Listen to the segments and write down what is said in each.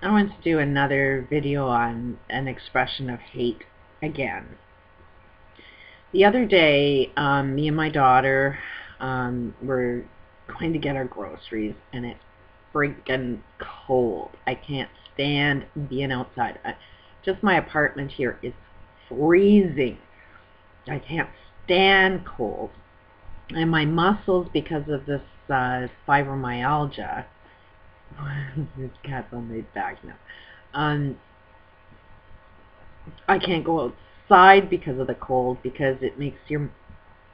I want to do another video on an expression of hate again. The other day, me and my daughter were going to get our groceries, and it's freaking cold. I can't stand being outside. Just my apartment here is freezing. I can't stand cold. And my muscles, because of this fibromyalgia, this cat's on my back now. I can't go outside because of the cold, because it makes your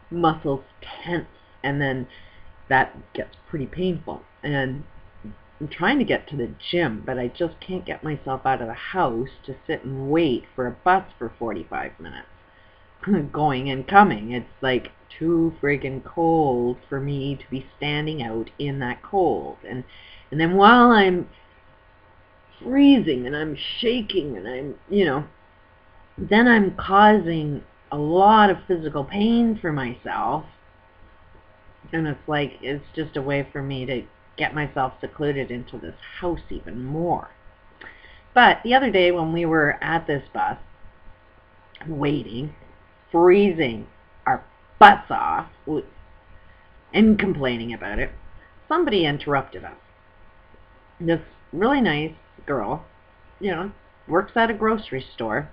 muscles tense, and then that gets pretty painful. And I'm trying to get to the gym, but I just can't get myself out of the house to sit and wait for a bus for 45 minutes. Going and coming. It's like too friggin' cold for me to be standing out in that cold. And then while I'm freezing and I'm shaking and I'm, then I'm causing a lot of physical pain for myself. And it's like, it's just a way for me to get myself secluded into this house even more. But the other day when we were at this bus, waiting, freezing our butts off, and complaining about it, somebody interrupted us. This really nice girl, works at a grocery store.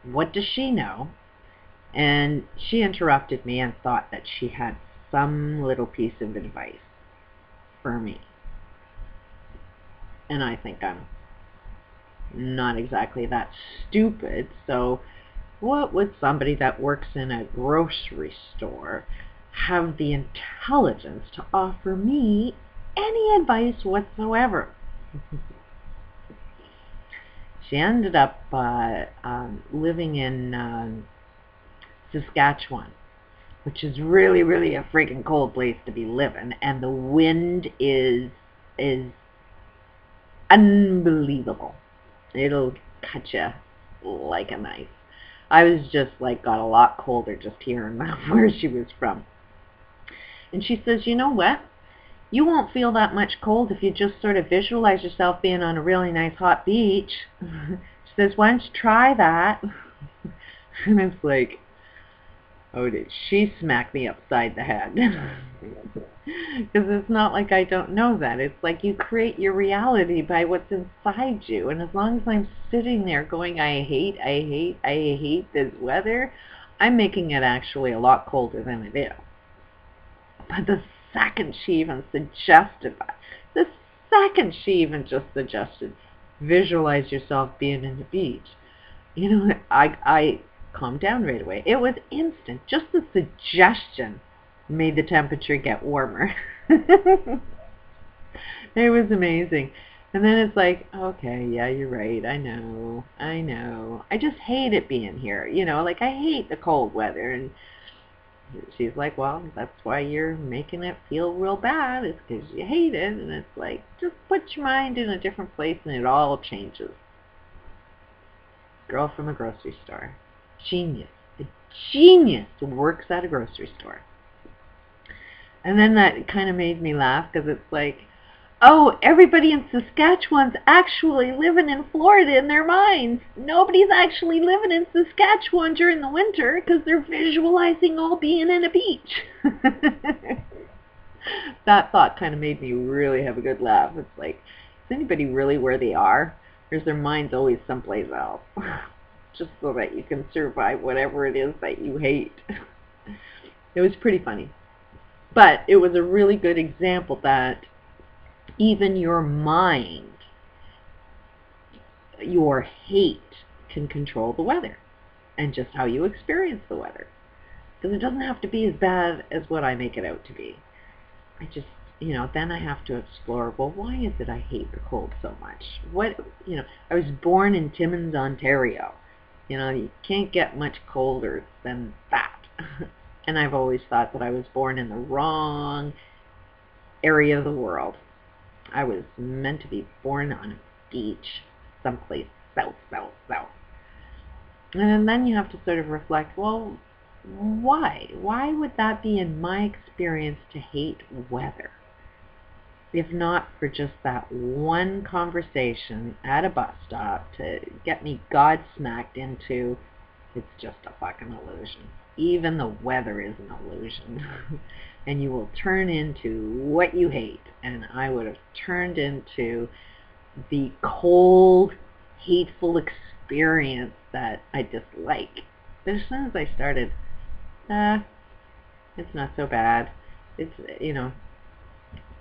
What does she know? And she interrupted me and thought that she had some little piece of advice for me. And I think I'm not exactly that stupid, so what would somebody that works in a grocery store have the intelligence to offer me any advice whatsoever? She ended up living in Saskatchewan, which is really, really a freaking cold place to be living, and the wind is unbelievable. It'll cut you like a knife. I was just like, got a lot colder just hearing where she was from. And she says, you know what? You won't feel that much cold if you just sort of visualize yourself being on a really nice hot beach. She says, why don't you try that? And it's like, oh, did she smack me upside the head? Because it's not like I don't know that. It's like you create your reality by what's inside you. And as long as I'm sitting there going, I hate this weather, I'm making it actually a lot colder than it is. But the second she even suggested visualize yourself being in the beach, I calmed down right away. It was instant. Just the suggestion made the temperature get warmer. It was amazing. And then it's like, okay, yeah, you're right. I know. I just hate it being here. Like I hate the cold weather. And she's like, well, that's why you're making it feel real bad. It's because you hate it. And it's like, just put your mind in a different place and it all changes. Girl from a grocery store. Genius. A genius who works at a grocery store. And then that kind of made me laugh, because it's like, oh, everybody in Saskatchewan's actually living in Florida in their minds. Nobody's actually living in Saskatchewan during the winter because they're visualizing all being in a beach. That thought kind of made me really have a good laugh. It's like, is anybody really where they are? Or is their mind's always someplace else? Just so that you can survive whatever it is that you hate. It was pretty funny. But it was a really good example that even your mind, your hate, can control the weather and just how you experience the weather. Because it doesn't have to be as bad as what I make it out to be. I just, then I have to explore, well, why is it I hate the cold so much? I was born in Timmins, Ontario. You can't get much colder than that. And I've always thought that I was born in the wrong area of the world. I was meant to be born on a beach someplace south. And then you have to sort of reflect, well, why? Why would that be in my experience to hate weather? if not for just that one conversation at a bus stop to get me godsmacked into, it's just a fucking illusion. Even the weather is an illusion. And you will turn into what you hate. And I would have turned into the cold, hateful experience that I dislike. But as soon as I started, it's not so bad. It's,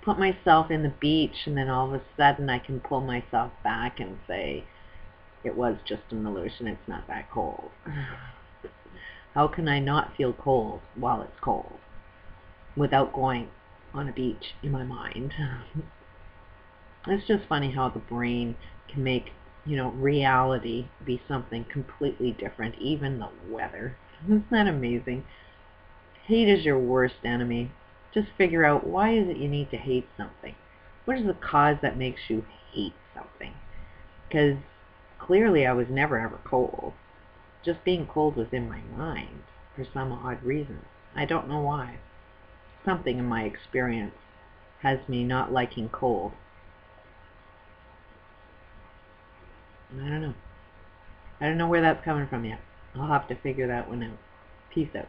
put myself in the beach, and then all of a sudden I can pull myself back and say, it was just an illusion, it's not that cold. How can I not feel cold while it's cold without going on a beach in my mind? It's just funny how the brain can make, reality be something completely different, even the weather. Isn't that amazing? Hate is your worst enemy. Just figure out, why is it you need to hate something? What is the cause that makes you hate something? Because clearly I was never ever cold. Just being cold was in my mind for some odd reason. I don't know why. Something in my experience has me not liking cold. I don't know. I don't know where that's coming from yet. I'll have to figure that one out. Peace out.